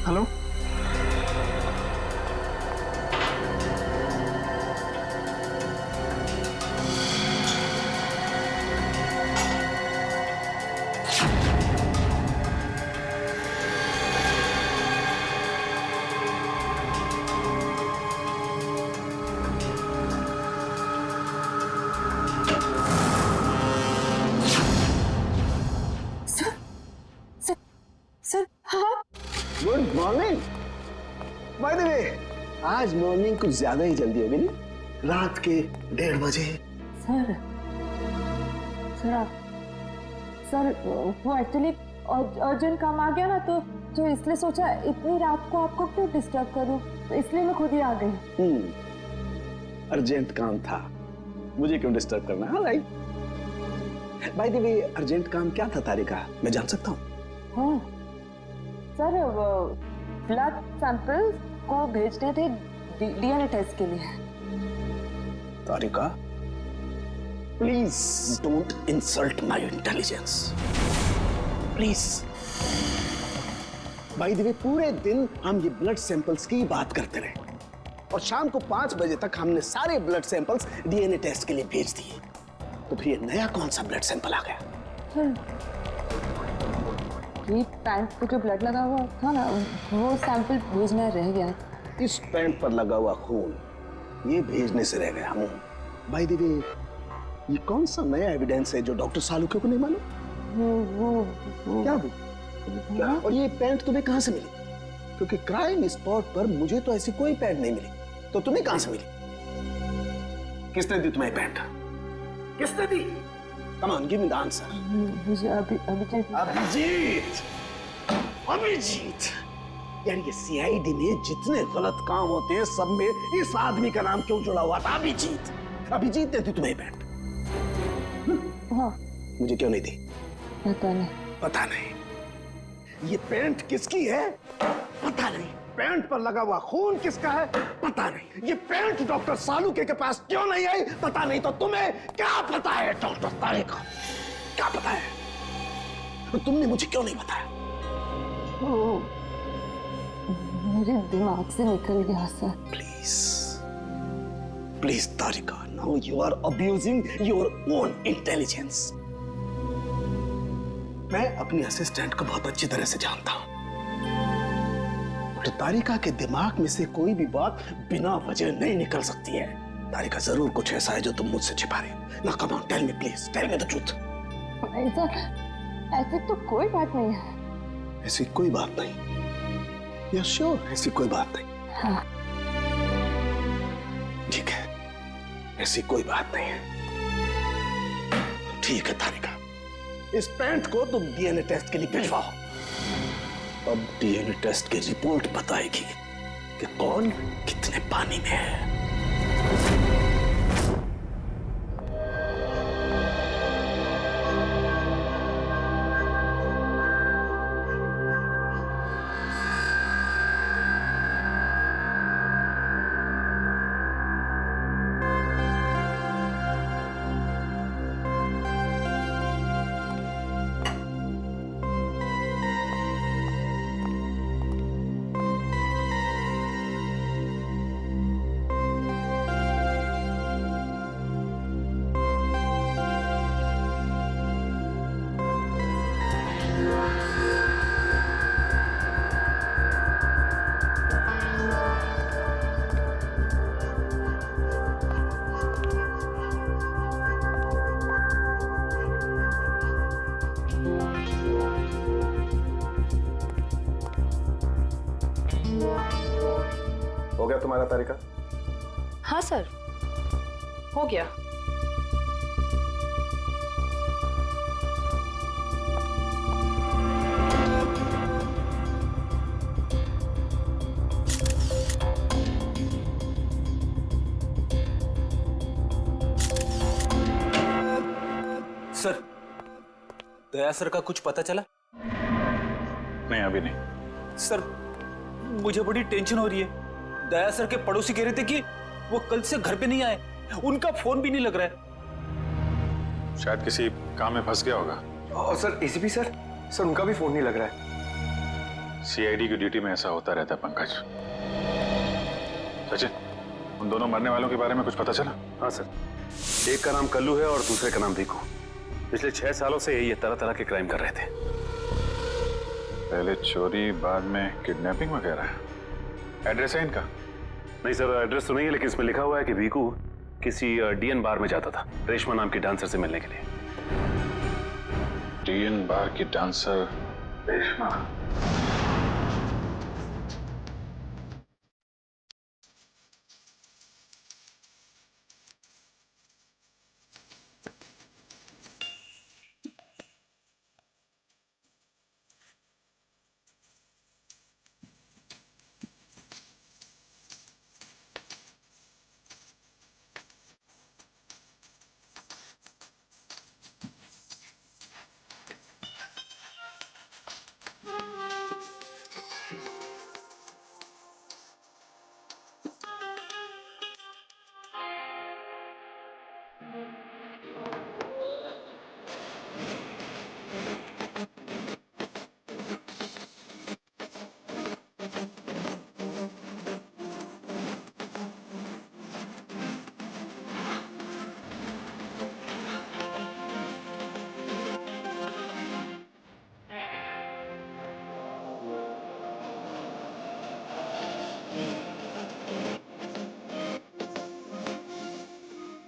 Hello. Sir हाँ। Good morning. Bye the वे, आज morning कुछ ज्यादा ही जल्दी हो गई, रात के 1:30 बजे। सर सर वो एक्चुअली अर्जेंट काम आ गया ना, तो इसलिए सोचा इतनी रात को आपको क्यों डिस्टर्ब करूं, तो इसलिए मैं खुद ही आ गई। अर्जेंट काम था, मुझे क्यों डिस्टर्ब करना है? Right. Bye the way, urgent काम क्या था तारिका, मैं जान सकता हूँ? हाँ सर, ब्लड सैंपल्स को भेजने थे डीएनए टेस्ट के लिए। Tarika, please don't insult my intelligence, please. By the way, पूरे दिन हम ये ब्लड सैंपल्स की बात करते रहे और शाम को 5 बजे तक हमने सारे ब्लड सैंपल्स डीएनए टेस्ट के लिए भेज दिए। तो फिर ये नया कौन सा ब्लड सैंपल आ गया? ये पैंट पे जो ब्लड लगा हुआ था ना, वो सैंपल भेजना रह गया। इस पैंट पर लगा हुआ खून ये भेजने से रह गया। हम बाय द वे, ये कौन सा नया एविडेंस है जो डॉक्टर सालुके को नहीं मालूम? वो क्या? और ये पैंट तुम्हें कहां से मिली? क्योंकि क्राइम स्पॉट पर मुझे तो ऐसी कोई पैंट नहीं मिली, तो तुम्हें कहां से मिली? किसने दी तुम्हें पैंट? किसने दी? Come on, give me the answer. मुझे अभिजीत यार, ये सीआईडी में जितने गलत काम होते हैं सब में इस आदमी का नाम क्यों जुड़ा हुआ था? अभिजीत ने दी तुम्हें पैंट? हाँ। मुझे क्यों नहीं दी? पता नहीं। ये पैंट किसकी है? पता नहीं। पैंट पर लगा हुआ खून किसका है? पता नहीं। ये पैंट डॉक्टर सालुके के पास क्यों नहीं आई? पता नहीं। तो तुम्हें क्या पता है डॉक्टर तारिका? क्या पता है? तो तुमने मुझे क्यों नहीं बताया? मेरे दिमाग से निकल गया sir. Please Tarika, now you are abusing your own intelligence. मैं अपनी असिस्टेंट को बहुत अच्छी तरह से जानता हूं। तो तारिका के दिमाग में से कोई भी बात बिना वजह नहीं निकल सकती है। तारिका, जरूर कुछ ऐसा है जो तुम मुझसे छिपा रहे हो। ना, come on, tell me please, tell me the truth. ऐसी तो कोई बात नहीं है। ऐसी कोई बात नहीं? You sure? ऐसी कोई बात नहीं? हाँ। ठीक है, ऐसी कोई बात नहीं है। ठीक है तारिका, इस पैंट को तुम डीएनए टेस्ट के लिए भिजवाओ। अब डीएनए टेस्ट की रिपोर्ट बताएगी कि कौन कितने पानी में है। हो गया तुम्हारा तारिका? हाँ सर, हो गया। सर, दया सर का कुछ पता चला? नहीं, अभी नहीं। सर, मुझे बड़ी टेंशन हो रही है। दया सर के पड़ोसी कह रहे थे कि वो कल से घर पे नहीं आए, उनका फोन भी नहीं लग रहा है। शायद किसी काम में फंस गया होगा। और सर एसीपी सर उनका भी फोन नहीं लग रहा है। सीआईडी की ड्यूटी में ऐसा होता रहता है पंकज। सचिन, उन दोनों मरने वालों के बारे में कुछ पता चला? हाँ सर, एक का नाम कल्लू है और दूसरे का नाम भीकू। पिछले 6 सालों से ये तरह तरह के क्राइम कर रहे थे। पहले चोरी, बाद में किडनैपिंग वगैरह। एड्रेस है इनका? नहीं सर, एड्रेस तो नहीं है, लेकिन इसमें लिखा हुआ है कि भीकू किसी डीएन बार में जाता था रेशमा नाम की डांसर से मिलने के लिए। डीएन बार की डांसर रेशमा।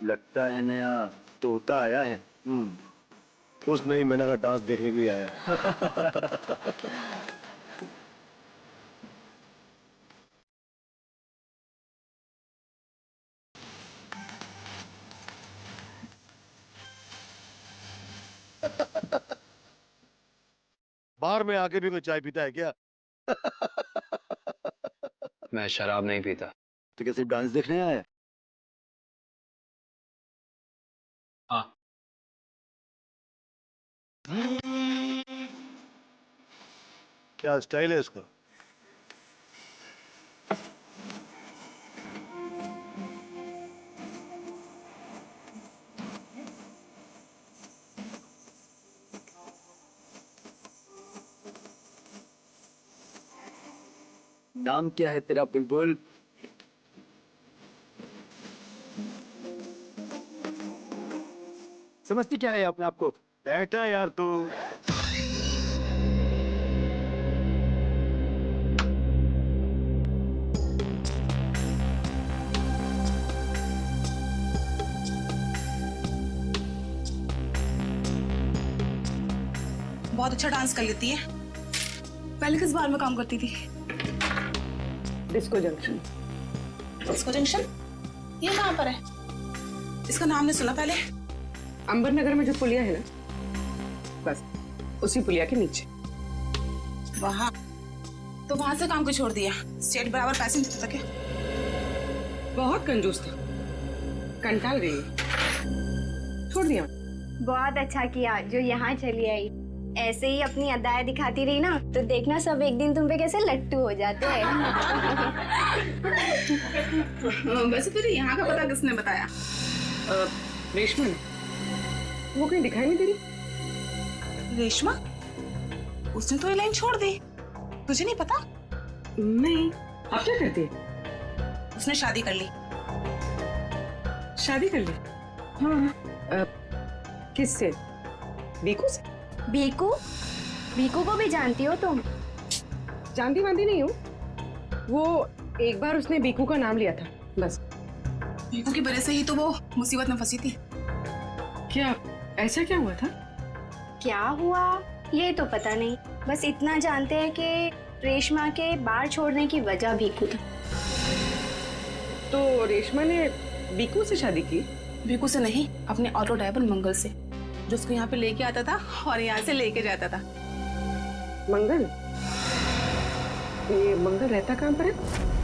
लगता है नया तोता आया है। उस नई मैना का डांस देखने भी आया है। बार में आके भी कोई चाय पीता है क्या? मैं शराब नहीं पीता। तो क्या सिर्फ डांस देखने आया है? हाँ। क्या स्टाइल है इसका? नाम क्या है तेरा बुलबुल? समझती क्या है अपने आप को? बैठा यार तू। बहुत अच्छा डांस कर लेती है। पहले किस बार में काम करती थी? Disco junction. Disco junction? ये कहाँ पर है? इसका नाम नहीं सुना पहले। अंबर नगर में जो पुलिया है ना, बस उसी पुलिया के नीचे। वहाँ तो वहां से काम को छोड़ दिया। स्टेट बराबर पैसे नहीं देता क्या? बहुत कंजूस था, कंटाल गई, छोड़ दिया। बहुत अच्छा किया जो यहाँ चली आई। ऐसे ही अपनी अदाएं दिखाती रही ना तो देखना सब एक दिन तुम पे कैसे लट्टू हो जाते हैं। वैसे तुझे यहाँ का पता किसने बताया? रेशमा, वो कहीं दिखाई नहीं दे रही। रेशमा? उसने तो ये लाइन छोड़ दी। तुझे नहीं पता? नहीं। अब क्या करती है? उसने शादी कर ली। शादी कर ली? हाँ। किससे? बीकू से? भीकू? भीकू को भी जानती हो तुम? जानती वांती नहीं हूँ। वो एक बार उसने बीकू का नाम लिया था, बस। भीकू की वजह से ही तो वो मुसीबत में फंसी थी। क्या ऐसा क्या हुआ था? क्या हुआ ये तो पता नहीं, बस इतना जानते हैं कि रेशमा के बार छोड़ने की वजह भीकू था। तो रेशमा ने बीकू से शादी की? भीकू से नहीं, अपने ऑटो ड्राइवर मंगल से, जो उसको यहाँ पे लेके आता था और यहाँ से लेके जाता था। मंगल? ये मंगल रहता कहाँ पर है?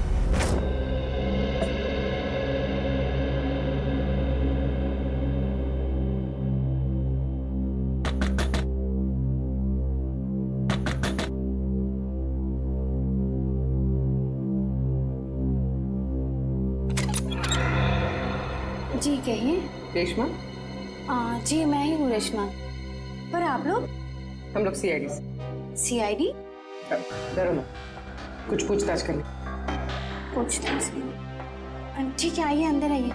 जी कहिए। रेशमा? जी मैं ही हूँ रेशमा। पर आप लोग? हम लोग सीआईडी से। सीआईडी? डरो ना, कुछ पूछताछ करनी। पूछताछ ठीक है, आइए अंदर आइए।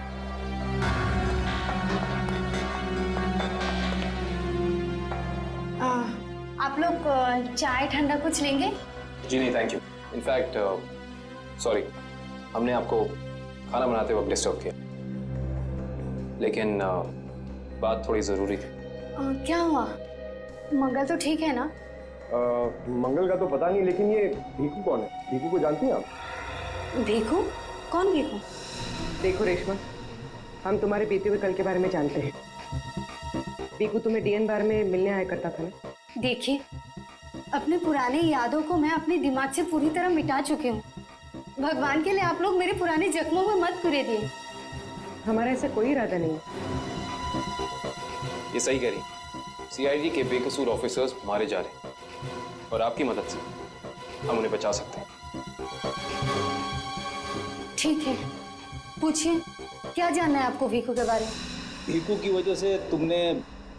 आप लोग चाय ठंडा कुछ लेंगे? जी नहीं, थैंक यू। इनफैक्ट सॉरी, हमने आपको खाना बनाते वक्त डिस्टर्ब किया, लेकिन बात थोड़ी ज़रूरी थी। क्या हुआ? मंगल तो ठीक है ना? मंगल का तो पता नहीं, लेकिन ये भीखू कौन है? भीखू को जानती हैं आप? भीखू? कौन भीखू? देखो रेशमा, हम तुम्हारे बीते हुए कल के बारे में जानते हैं। भीखू तुम्हें डीएन बार में मिलने आया करता था ना? देखिए, अपने पुराने यादों को मैं अपने दिमाग से पूरी तरह मिटा चुकी हूँ। भगवान के लिए आप लोग मेरे पुराने जख्मों में मत कुरेदिए। हमारा ऐसा कोई इरादा नहीं है। ये सही कह रही, सीआईडी के बेकसूर ऑफिसर्स मारे जा रहे हैं और आपकी मदद से हम उन्हें बचा सकते हैं। ठीक है, पूछिए, क्या जानना है आपको भीखू के बारे में? भीखू की वजह से तुमने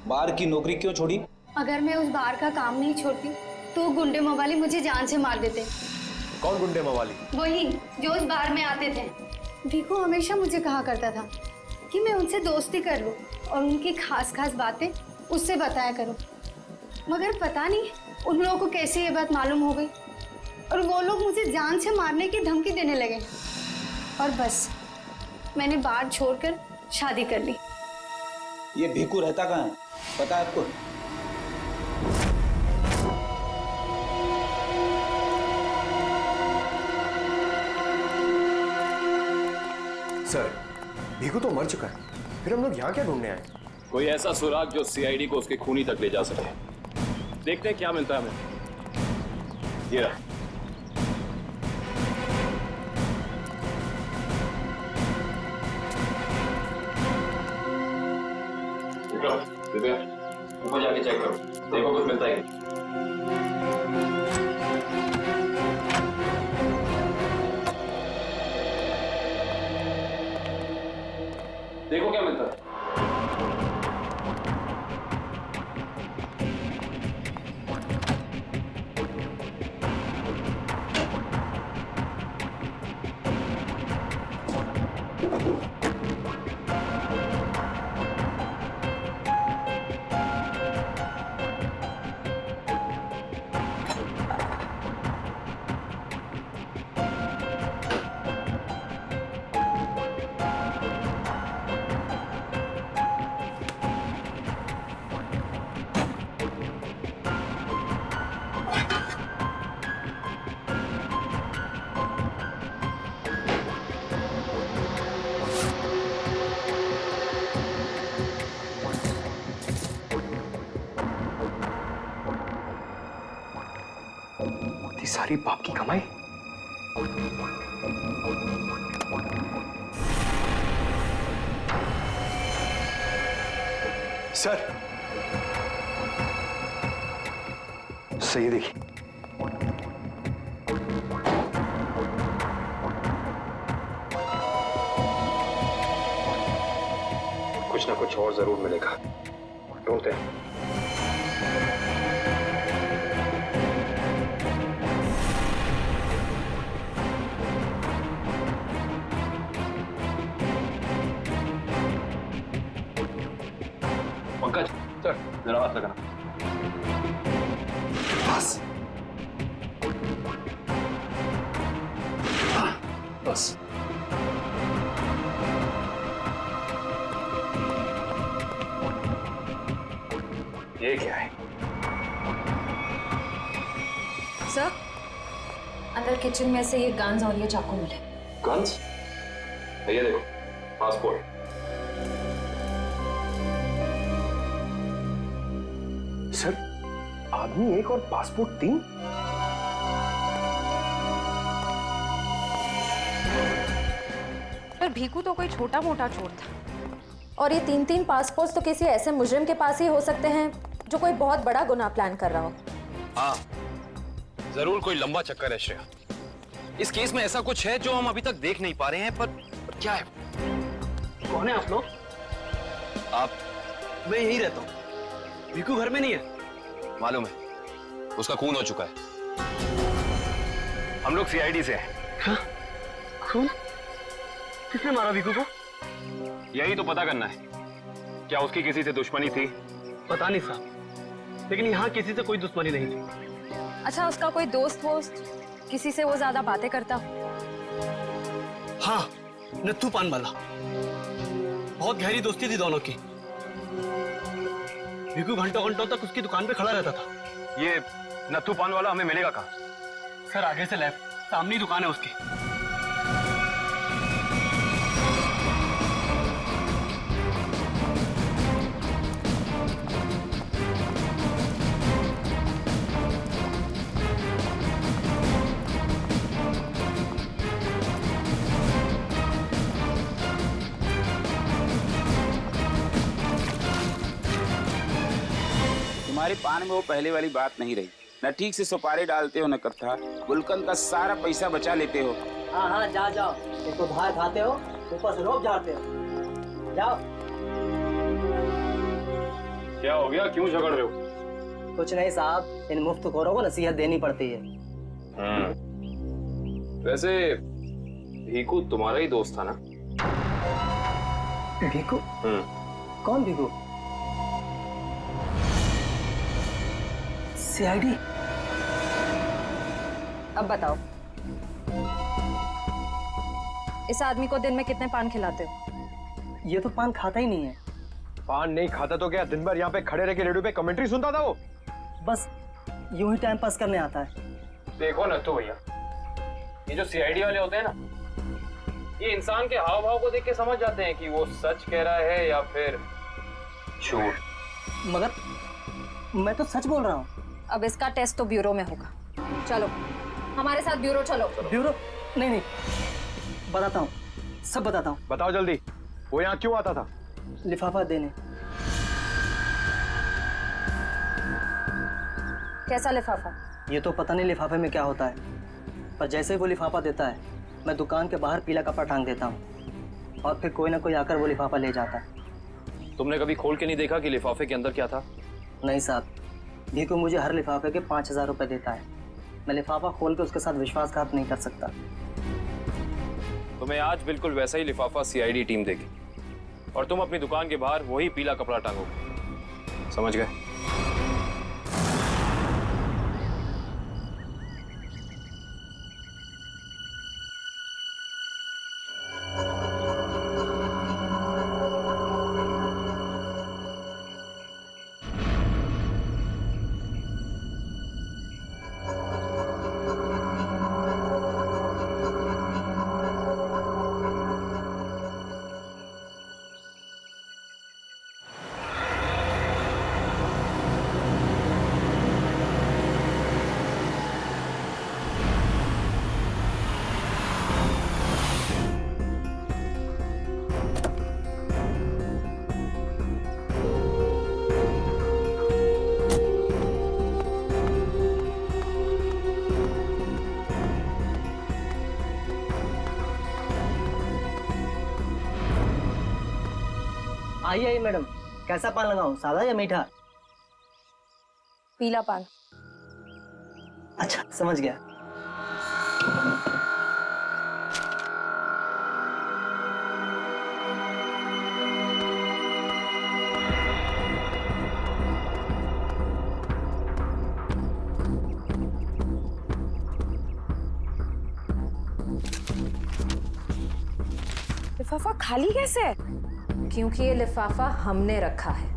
बार की नौकरी क्यों छोड़ी? अगर मैं उस बार का काम नहीं छोड़ती तो गुंडे मवाली मुझे जान से मार देते। कौन गुंडे मवाली? वही जो उस बार में आते थे। भीखू हमेशा मुझे कहा करता था कि मैं उनसे दोस्ती कर लूं और उनकी खास खास बातें उससे बताया करूं, मगर पता नहीं उन लोगों को कैसे ये बात मालूम हो गई और वो लोग मुझे जान से मारने की धमकी देने लगे। और बस मैंने बार छोड़कर शादी कर ली। ये भीखू रहता कहाँ है, पता है आपको? सर, भीखू तो मर चुका है, फिर हम लोग यहाँ क्या ढूंढने आए? कोई ऐसा सुराग जो सीआईडी को उसके खूनी तक ले जा सके। देखते हैं क्या मिलता है हमें। ये रहा। ऊपर जाके चेक करो, देखो कुछ मिलता है। देखो क्या मिलता है। सारी बाप की कमाई। सर, सही देखिए। कुछ ना कुछ और जरूर मिलेगा, ढूंढते हैं। पंकज, सर जरा हाथ लगाना। बस बस। ये क्या है? सर, अंदर किचन में से ये गन्स और ये चाकू मिले। गन्स? ये देखो, पासपोर्ट। सर, आदमी एक और पासपोर्ट 3? पर भीखू तो कोई छोटा मोटा चोर था, और ये 3-3 पासपोर्ट तो किसी ऐसे मुजरिम के पास ही हो सकते हैं जो कोई बहुत बड़ा गुनाह प्लान कर रहा हो। हाँ, जरूर कोई लंबा चक्कर है श्रेया। इस केस में ऐसा कुछ है जो हम अभी तक देख नहीं पा रहे हैं, पर क्या है? कौन है आप लोग? आप? मैं यहीं रहता हूँ। भीखू घर में नहीं है। मालूम है, उसका खून हो चुका है। हम लोग सीआईडी से हैं। हाँ? खून? किसने मारा वीकू को? यही तो पता करना है, क्या उसकी किसी से दुश्मनी थी? पता नहीं साहब, लेकिन यहाँ किसी से कोई दुश्मनी नहीं थी। अच्छा, उसका कोई दोस्त वोस्त, किसी से वो ज्यादा बातें करता? हाँ, नत्थू पान वाला। बहुत गहरी दोस्ती थी दोनों की। वीकू घंटों घंटों तक उसकी दुकान पे खड़ा रहता था। ये नत्थू पान वाला हमें मिलेगा कहाँ? सर आगे से लेफ्ट, सामने ही दुकान है उसकी। तुम्हारे पान में वो पहले वाली बात नहीं रही। न ठीक से सुपारी डालते हो न कत्था। गुलकंद का सारा पैसा बचा लेते हो। हाँ हाँ, जाओ जाओ। एक तो बाहर खाते हो, ऊपर से रोब झाड़ते हो। जाओ। क्या हो गया, क्यों झगड़ रहे हो? कुछ नहीं साहब, इन मुफ्तखोरों को नसीहत देनी पड़ती है। वैसे भीकू तुम्हारा ही दोस्त था ना? भीकू? कौन भीकू? सीआईडी? अब बताओ, इस आदमी को दिन में कितने पान खिलाते हो? ये तो पान खाता ही नहीं है। पान नहीं खाता तो क्या दिन भर यहाँ पे खड़े रह के रेडियो पे कमेंट्री सुनता था वो? बस यूं ही टाइम पास करने आता है। देखो नत्थू भैया, ये जो सीआईडी वाले होते हैं ना, ये इंसान के हाव भाव को देख के समझ जाते हैं कि वो सच कह रहा है या फिर झूठ। मगर मैं तो सच बोल रहा हूँ। अब इसका टेस्ट तो ब्यूरो में होगा। चलो हमारे साथ ब्यूरो चलो। ब्यूरो? नहीं नहीं, बताता हूँ, सब बताता हूँ। बताओ जल्दी, वो यहाँ क्यों आता था? लिफाफा देने। कैसा लिफाफा? ये तो पता नहीं लिफाफे में क्या होता है, पर जैसे ही वो लिफाफा देता है, मैं दुकान के बाहर पीला कपड़ा टांग देता हूँ और फिर कोई ना कोई आकर वो लिफाफा ले जाता है। तुमने कभी खोल के नहीं देखा कि लिफाफे के अंदर क्या था? नहीं साहब, भीकू मुझे हर लिफाफे के 5,000 रुपए देता है। मैं लिफाफा खोल के उसके साथ विश्वासघात नहीं कर सकता। तुम्हें आज बिल्कुल वैसा ही लिफाफा सीआईडी टीम देगी और तुम अपनी दुकान के बाहर वही पीला कपड़ा टांगोगे। समझ गए? आइए आइए मैडम, कैसा पान लगाऊं, सादा या मीठा? पीला पान। अच्छा समझ गया। लिफाफा खाली कैसे? क्योंकि ये लिफाफा हमने रखा है।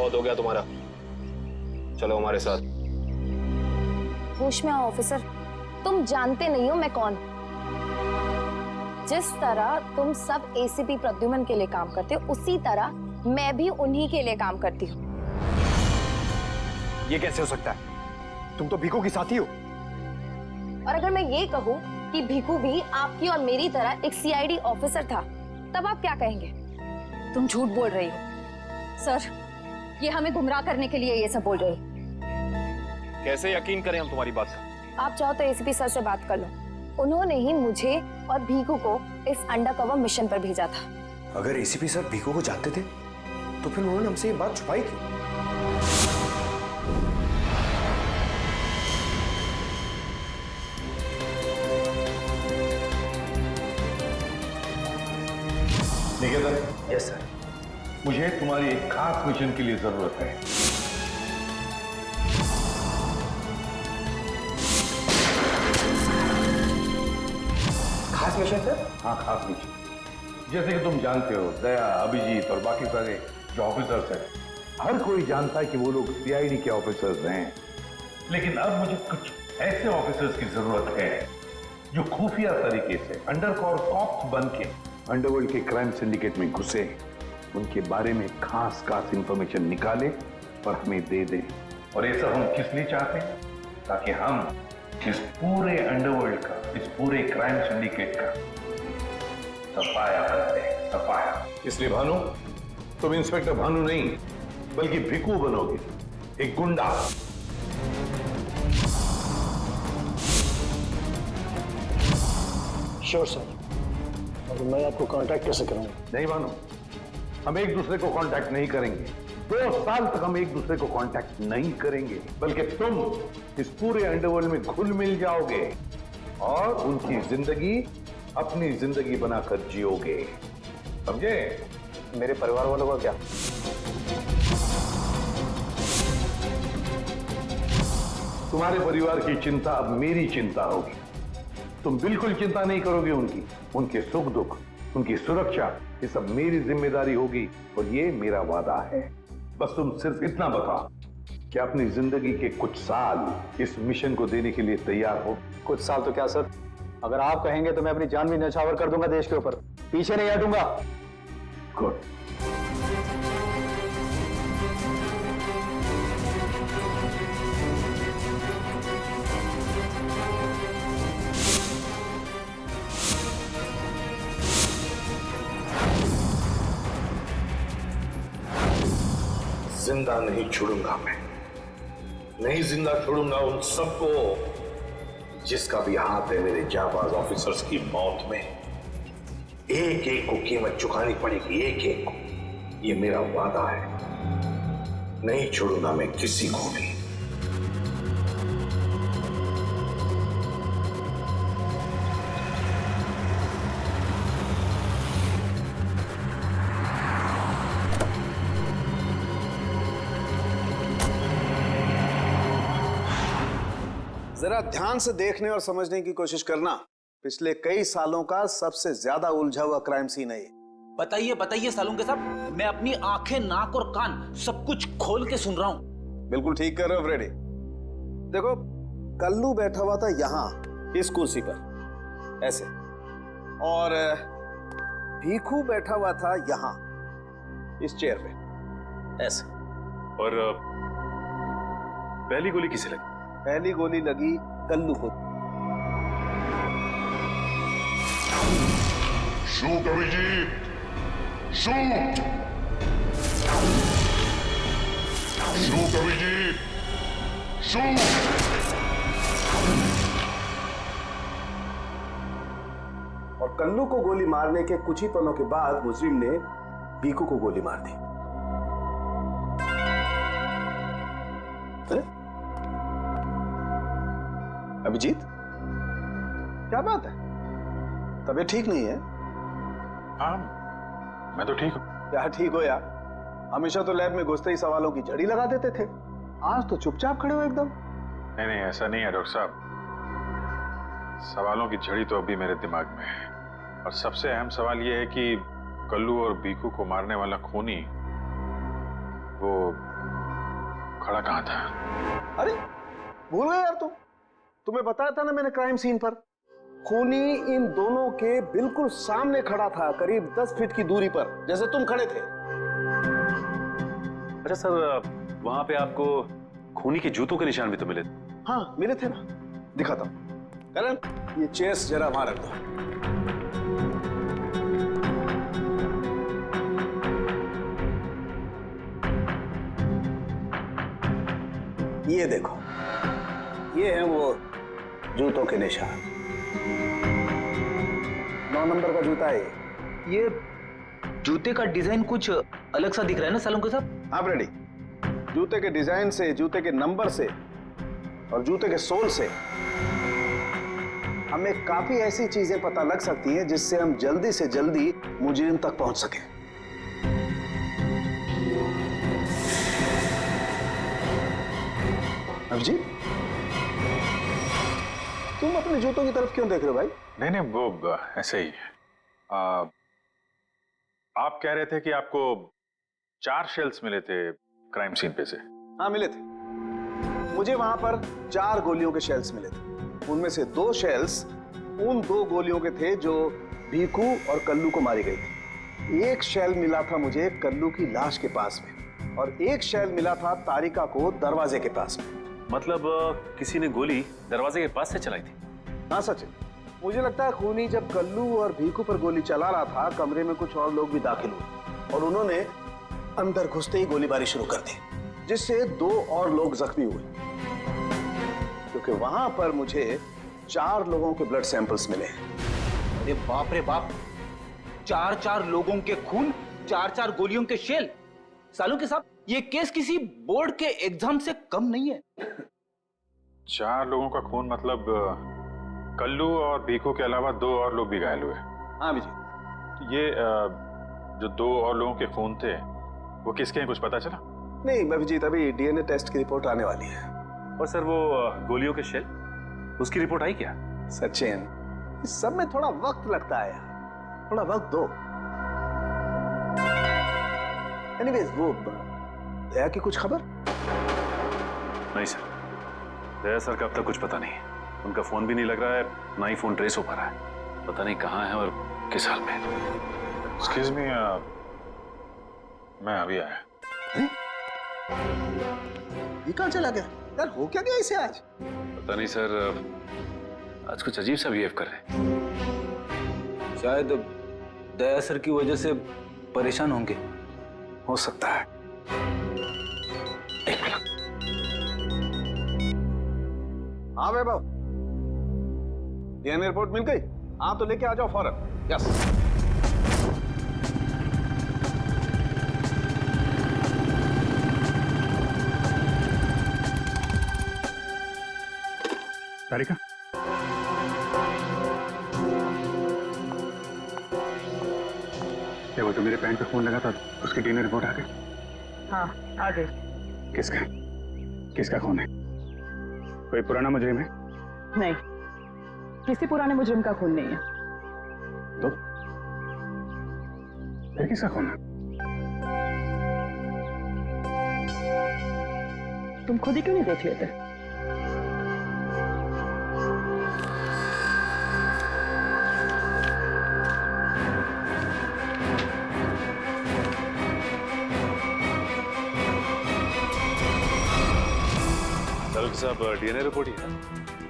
बहुत हो गया तुम्हारा, चलो हमारे साथ। होश में आओ ऑफिसर, तुम जानते नहीं हो मैं कौन। जिस तरह तुम सब एसीपी प्रद्युमन के लिए काम करते हो, उसी तरह मैं भी उन्हीं के लिए काम करती हूँ। ये कैसे हो सकता है? तुम तो भीखू की साथी हो। और अगर मैं ये कहूँ कि भीखू भी आपकी और मेरी तरह एक सीआईडी ऑफिसर था, तब आप क्या कहेंगे? तुम झूठ बोल रही हो सर, ये हमें गुमराह करने के लिए ये सब बोल रही। कैसे यकीन करें हम तुम्हारी बात? आप चाहो तो एसीपी सर से बात कर लो, उन्होंने ही मुझे और भीखू को इस अंडरकवर मिशन पर भेजा था। अगर एसीपी सर भीखू को जानते थे तो फिर उन्होंने हमसे ये बात छुपाई क्यों? निकेतन। Yes sir. मुझे तुम्हारी एक खास मिशन के लिए जरूरत है। खास मिशन सर? हाँ, खास मिशन। जैसे कि तुम जानते हो, दया, अभिजीत और बाकी सारे जो ऑफिसर्स हैं, हर कोई जानता है कि वो लोग सीआईडी के ऑफिसर्स हैं। लेकिन अब मुझे कुछ ऐसे ऑफिसर्स की जरूरत है जो खुफिया तरीके से अंडरकवर कॉप्स बन के अंडरवर्ल्ड के क्राइम सिंडिकेट में घुसे, उनके बारे में खास इंफॉर्मेशन निकाले और हमें दे दे। और ये सब हम किस लिए चाहते हैं? ताकि हम इस पूरे अंडरवर्ल्ड का, इस पूरे क्राइम सिंडिकेट का सफाया करते हैं, सफाया। इसलिए भानु, तुम इंस्पेक्टर भानु नहीं बल्कि भिकू बनोगे, एक गुंडा। Sure sir. और मैं आपको कांटेक्ट कैसे करूंगा? नहीं भानु, हम एक दूसरे को कांटेक्ट नहीं करेंगे। 2 साल तक हम एक दूसरे को कांटेक्ट नहीं करेंगे, बल्कि तुम इस पूरे अंडरवर्ल्ड में घुल मिल जाओगे और उनकी जिंदगी अपनी जिंदगी बनाकर जियोगे, समझे? मेरे परिवार वालों का क्या? तुम्हारे परिवार की चिंता अब मेरी चिंता होगी। तुम बिल्कुल चिंता नहीं करोगे उनकी, उनके सुख दुख, उनकी सुरक्षा, ये सब मेरी जिम्मेदारी होगी और ये मेरा वादा है। बस तुम सिर्फ इतना बताओ कि अपनी जिंदगी के कुछ साल इस मिशन को देने के लिए तैयार हो। कुछ साल तो क्या सर, अगर आप कहेंगे तो मैं अपनी जान भी न्यौछावर कर दूंगा देश के ऊपर, पीछे नहीं हटूंगा। गुड। जिंदा नहीं छोड़ूंगा मैं, नहीं जिंदा छोड़ूंगा उन सबको जिसका भी हाथ है मेरे जाबाज ऑफिसर्स की मौत में। एक एक को कीमत चुकानी पड़ेगी, एक एक को। ये मेरा वादा है, नहीं छोड़ूंगा मैं किसी को भी। जरा ध्यान से देखने और समझने की कोशिश करना। पिछले कई सालों का सबसे ज्यादा उलझा हुआ क्राइम सीन है ये। बताइए बताइए सालून के साहब, मैं अपनी आंखें, नाक और कान सब कुछ खोल के सुन रहा हूं। बिल्कुल ठीक कर रहे हो फ्रेडी। देखो, कल्लू बैठा हुआ था यहाँ इस कुर्सी पर ऐसे, और भीखू बैठा हुआ था यहाँ इस चेयर पे ऐसे। और पहली गोली किसे लगी? पहली गोली लगी कल्लू को। Shoot Abhijit, shoot, shoot Abhijit, shoot. और कल्लू को गोली मारने के कुछ ही पलों के बाद मुजरिम ने भीखू को गोली मार दी। अभिजीत, क्या बात है? तबीयत ठीक नहीं है? हाँ, मैं तो ठीक हूँ। क्या ठीक हो यार? हमेशा तो लैब में घुसते ही सवालों की झड़ी लगा देते थे, आज तो चुपचाप खड़े हो एकदम। नहीं नहीं, ऐसा नहीं है डॉक्टर साहब। सवालों की झड़ी तो अभी मेरे दिमाग में है, और सबसे अहम सवाल यह है कि कल्लू और भीखू को मारने वाला खूनी वो खड़ा कहाँ था? अरे भूल गए यार तुम। तुम्हें बताया था ना मैंने क्राइम सीन पर। खूनी इन दोनों के बिल्कुल सामने खड़ा था, करीब 10 फीट की दूरी पर, जैसे तुम खड़े थे। अच्छा सर, वहां पे आपको खूनी के जूतों के निशान भी तो मिले थे? हाँ मिले थे ना, दिखाता हूं। करण, ये चेस जरा वहां रख दो। ये देखो, ये है वो जूतों के निशान। 9 नंबर का जूता है ये जूते का डिजाइन कुछ अलग सा दिख रहा है ना सालुंके साहब? आप रेडी? जूते के डिजाइन से, जूते के नंबर से और जूते के सोल से हमें काफी ऐसी चीजें पता लग सकती हैं जिससे हम जल्दी से जल्दी मुजरिम तक पहुंच सकें। अभिजीत, तुम अपने जूतों की तरफ क्यों देख रहे हो भाई? नहीं वो ऐसे ही। आप कह रहे थे कि आपको 4 शेल्स मिले थे क्राइम सीन पे से? हाँ मिले थे। मुझे वहां पर 4 गोलियों के शेल्स मिले थे। उनमें से 2 शेल्स उन 2 गोलियों के थे जो भीखू और कल्लू को मारी गई थी। एक शेल मिला था मुझे कल्लू की लाश के पास में और एक शेल मिला था तारिका को दरवाजे के पास में। मतलब किसी ने गोली दरवाजे के पास से चलाई थी? हाँ सचिन, मुझे लगता है खूनी जब कल्लू और भीखू पर गोली चला रहा था, कमरे में कुछ और लोग भी दाखिल हुए और उन्होंने अंदर घुसते ही गोलीबारी शुरू कर दी, जिससे 2 और लोग जख्मी हुए। क्योंकि वहां पर मुझे 4 लोगों के ब्लड सैंपल्स मिले। अरे बाप रे बाप, 4 लोगों के खून, 4 गोलियों के शेल। सालुंके साहब, ये केस किसी बोर्ड के एग्जाम से कम नहीं है। 4 लोगों का खून मतलब कल्लू और भीखू के अलावा 2 और लोग भी घायल हुए? हाँ विजय। ये जो 2 और लोगों के खून थे वो किसके हैं, कुछ पता चला? नहीं अभिजीत, अभी डीएनए टेस्ट की रिपोर्ट आने वाली है। और सर वो गोलियों के शेल, उसकी रिपोर्ट आई क्या? सचिन, इस सब में थोड़ा वक्त लगता है यार, थोड़ा वक्त दो। एनीवेज, वो दया की कुछ खबर? नहीं सर, दया सर का अब तक कुछ पता नहीं। उनका फोन भी नहीं लग रहा है, ना ही फोन ट्रेस हो पा रहा है। पता नहीं कहाँ है और किस हाल में। एक्सक्यूज मी, मैं अभी आया। ये कहाँ चला गया यार? हो क्या गया इसे आज? पता नहीं सर, आज कुछ अजीब सा बिहेव कर रहे हैं। शायद दया सर की वजह से परेशान होंगे। हो सकता है। एक मिनट। हाँ वैभव, डीएनए रिपोर्ट मिल गई? हाँ तो लेके आ जाओ फौरन। यस। तारिका, वो तो मेरे पैंट पे खून लगा था, उसकी डीएनए रिपोर्ट आ गई? हाँ आ गई। किसका खून है? कोई पुराना मुजरिम है? नहीं, किसी पुराने मुजरिम का खून नहीं है। तो फिर किसका खून है? तुम खुद ही क्यों नहीं देख लेते? साहब, डीएनए रिपोर्ट ही है?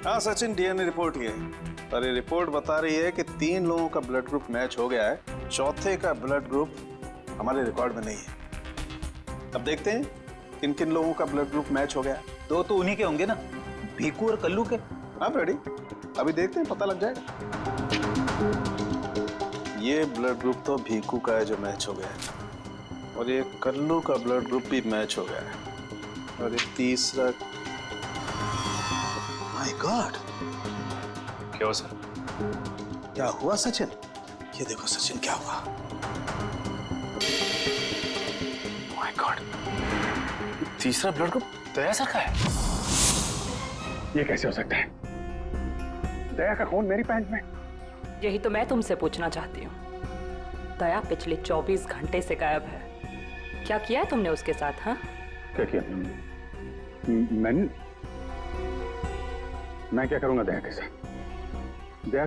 हाँ सचिन, डीएनए रिपोर्ट ही है। और ये रिपोर्ट बता रही है कि 3 लोगों का ब्लड ग्रुप मैच हो गया है, चौथे का ब्लड ग्रुप हमारे रिकॉर्ड में नहीं है। अब देखते हैं किन किन लोगों का ब्लड ग्रुप मैच हो गया। 2 तो उन्हीं के होंगे ना, भीखू और कल्लू के। आप रेडी? अभी देखते हैं, पता लग जाएगा। ये ब्लड ग्रुप तो भीखू का है जो मैच हो गया है, और ये कल्लू का ब्लड ग्रुप भी मैच हो गया है, और ये तीसरा। माय गॉड, क्या हुआ सर? क्या हुआ सचिन? ये देखो सचिन, क्या हुआ? माय गॉड, तीसरा ब्लड ग्रुप दया सर का है। ये कैसे हो सकता है? दया का खून मेरी पैंट में? यही तो मैं तुमसे पूछना चाहती हूँ। दया पिछले 24 घंटे से गायब है। क्या किया है तुमने उसके साथ? हाँ, क्या किया? मैं क्या करूंगा दया के साथ? Daya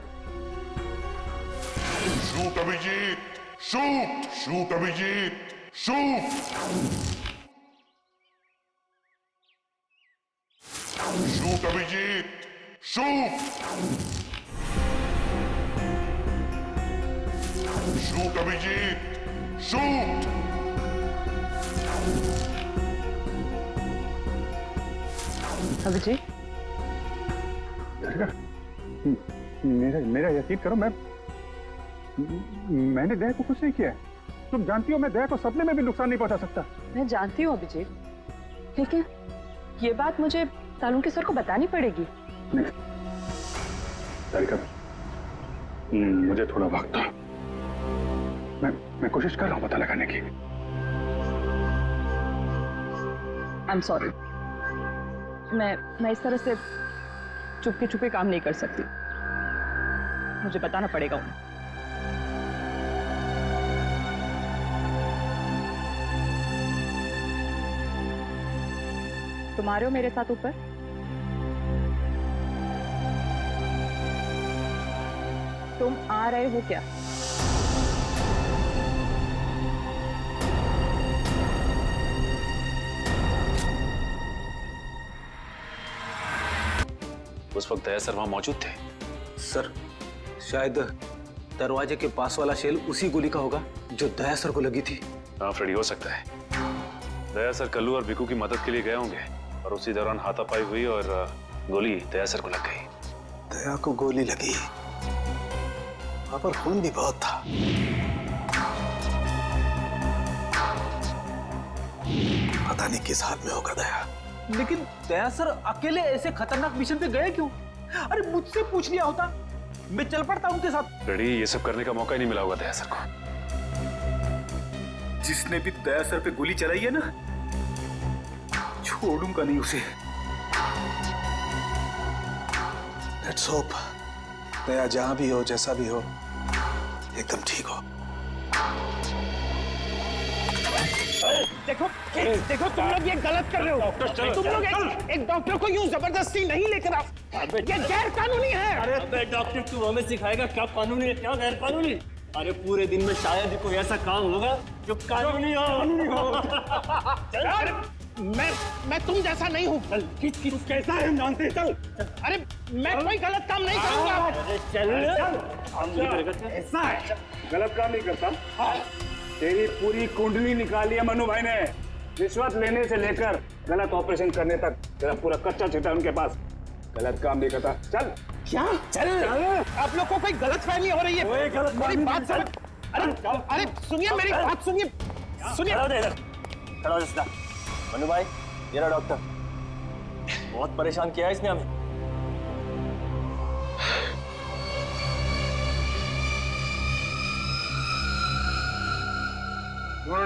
shoot Abhijit, shoot shoot Abhijit, shoot shoot Abhijit, shoot shoot Abhijit, shoot Abhijeet, मेरा यकीन करो, मैंने दया को कुछ नहीं किया है। तुम जानती हो मैं दया को सपने में भी नुकसान नहीं पहुंचा सकता। मैं जानती हूँ अभिजीत, लेकिन ये बात मुझे सालुंके सर को बतानी पड़ेगी। तारिका, मुझे थोड़ा वक्त था। मैं कोशिश कर रहा हूं पता लगाने की। आई एम सॉरी, मैं इस तरह से चुपके चुपके काम नहीं कर सकती। मुझे बताना पड़ेगा उन्हें। तुम आ रहे हो मेरे साथ ऊपर? तुम आ रहे हो क्या? उस वक्त दया सर वहां मौजूद थे? सर, शायद दरवाजे के पास वाला शेल उसी गोली का होगा जो दया सर को लगी थी। हाँ फ्रेडी, हो सकता है। दया सर कल्लू और भिकू की मदद के लिए गए होंगे और उसी दौरान हाथापाई हुई और गोली दया सर को लग गई। दया को गोली लगी, वहां पर खून भी बहुत था। पता नहीं किस हाल में होगा दया। लेकिन दया सर अकेले ऐसे खतरनाक मिशन पे गए क्यों? अरे मुझसे पूछ लिया होता, मैं चल पड़ता उनके साथ। फ्रेडी, ये सब करने का मौका ही नहीं मिला होगा दया सर को। जिसने भी दया सर पे गोली चलाई है ना, छोड़ूंगा नहीं उसे। लेट्स होप दया जहां भी हो, जैसा भी हो, एकदम ठीक हो। देखो देखो, तुम लोग ये गलत कर रहे हो। तुम लोग एक डॉक्टर को यूं जबरदस्ती नहीं लेकर आओ, ये गैर कानूनी है। अरे डॉक्टर, तू हमें सिखाएगा क्या कानूनी है क्या गैर कानूनी? अरे पूरे दिन में शायद ही कोई ऐसा काम होगा जो कानूनी हो। मैं तुम जैसा नहीं हूँ। किस कैसा है हम जानते हैं। चल। अरे मैं कोई गलत काम नहीं करूँगा। चल। ऐसा है, गलत काम नहीं करता। तेरी पूरी कुंडली निकाली है मनु भाई ने, रिश्वत लेने से लेकर गलत ऑपरेशन करने तक तेरा पूरा कच्चा चिट्ठा उनके पास। गलत काम नहीं करता। चल। क्या? चल। आप लोग को कोई गलतफहमी हो रही है। मेरी बात समझ। अरे सुनिए, मेरी बात सुनिए। खड़ा हो जा। मनु भाई, ये रहा डॉक्टर। बहुत परेशान किया है इसने हमें।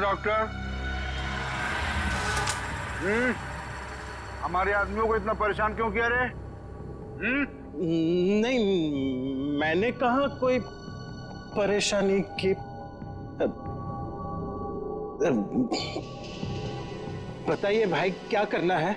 डॉक्टर, हमारे आदमियों को इतना परेशान क्यों किया रे? नहीं, मैंने कहा कोई परेशानी की। बताइए भाई, क्या करना है?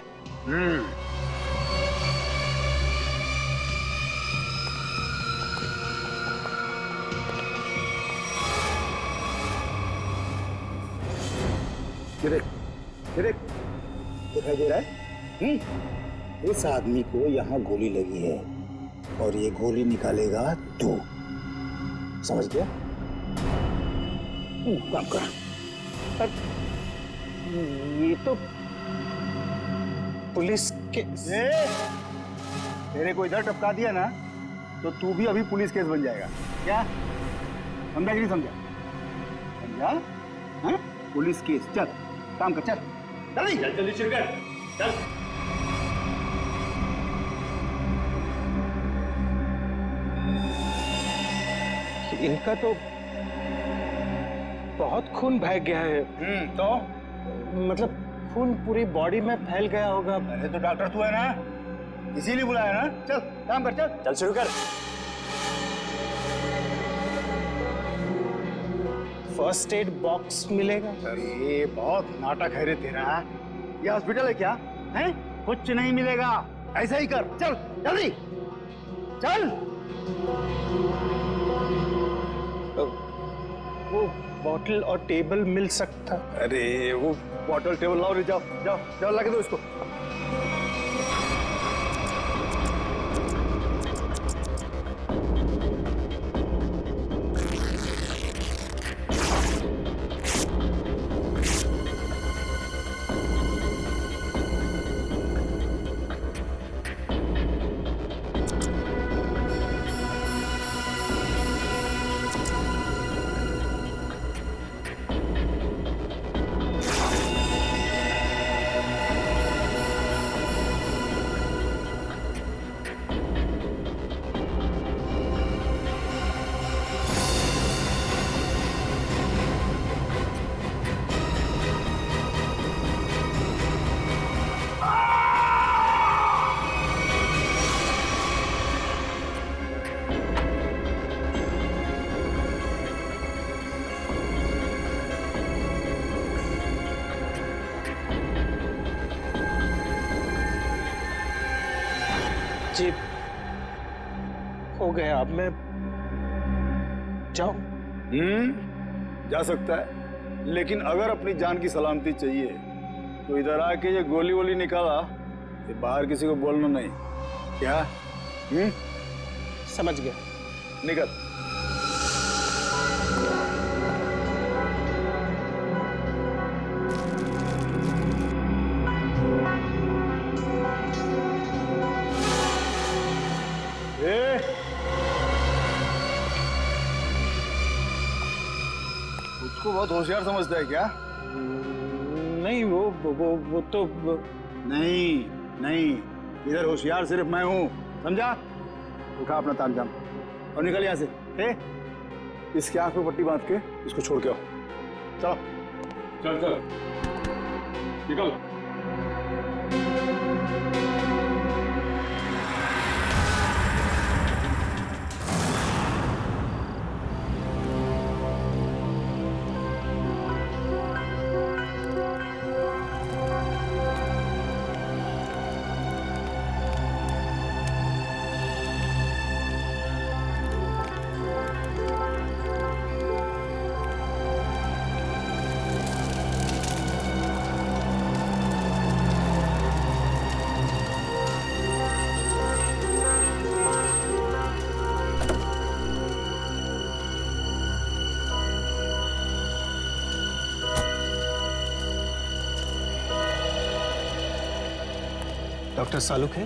दिखाई दे रहा है? इस आदमी को यहाँ गोली लगी है और ये गोली निकालेगा तू, समझ गया? काम कर। ये तो पुलिस के तेरे को इधर टपका दिया ना तो तू भी अभी पुलिस केस बन जाएगा। क्या समझा कि नहीं समझा? समझा? हाँ? Police case. चल काम कर, चल जल्दी शुरू कर। चल। इनका तो बहुत खून बह गया है। तो मतलब खून पूरी बॉडी में फैल गया होगा। अरे तो डॉक्टर तू है ना, इसीलिए बुलाया ना। चल काम कर, चल चल शुरू कर। फर्स्ट एड बॉक्स मिलेगा? अरे बहुत नाटक है रे तेरा। ये हॉस्पिटल है क्या? हैं? कुछ नहीं मिलेगा, ऐसा ही कर, चल जल्दी चल। वो बॉटल और टेबल मिल सकता? अरे वो बॉटल टेबल लाओ, जाओ जाओ जाओ, लगा दो इसको। जी हो गया, अब मैं जाऊं? जा सकता है, लेकिन अगर अपनी जान की सलामती चाहिए तो इधर आके ये गोली वोली निकाला, ये बाहर किसी को बोलना नहीं, क्या? समझ गया। निकल। उसको बहुत होशियार समझता है क्या? नहीं वो तो नहीं, इधर होशियार सिर्फ मैं हूँ, समझा? उठा अपना तामझाम और निकल यहाँ से। इसके आंख में पट्टी बांध के इसको छोड़ के आओ। चलो चल चल निकल। डॉक्टर सालुक है?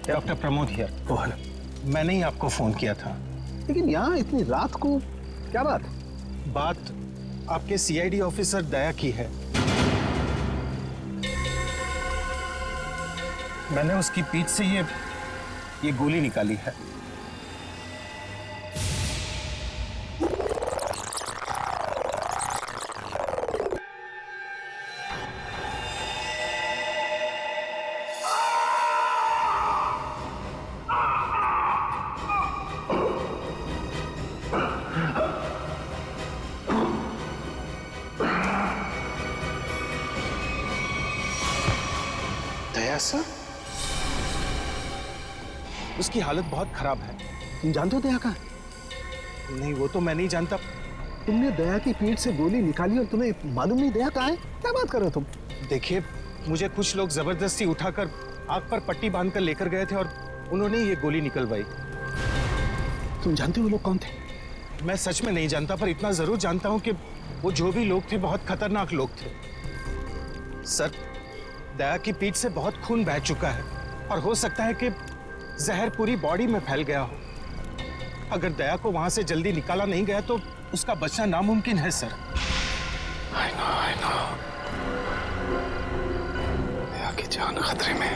Doctor Pramod here. ओह मैंने ही आपको फोन किया था। लेकिन यहाँ इतनी रात को क्या बात? बात आपके सीआईडी ऑफिसर दया की है। मैंने उसकी पीठ से ये गोली निकाली है। सर उसकी हालत बहुत खराब है। तुम जानते हो दया का? नहीं वो तो मैं नहीं जानता। तुमने दया की पीठ से गोली निकाली और तुम्हें मालूम नहीं दया कहाँ है? क्या बात कर रहे हो तुम? देखिए मुझे कुछ लोग जबरदस्ती उठाकर आग पर पट्टी बांधकर लेकर गए थे और उन्होंने ये गोली निकलवाई। तुम जानते हो वो लोग कौन थे? मैं सच में नहीं जानता, पर इतना जरूर जानता हूं कि वो जो भी लोग थे बहुत खतरनाक लोग थे। सर दया की पीठ से बहुत खून बह चुका है और हो सकता है कि जहर पूरी बॉडी में फैल गया हो। अगर दया को वहां से जल्दी निकाला नहीं गया तो उसका बचना नामुमकिन है सर। I know। दया की जान खतरे में।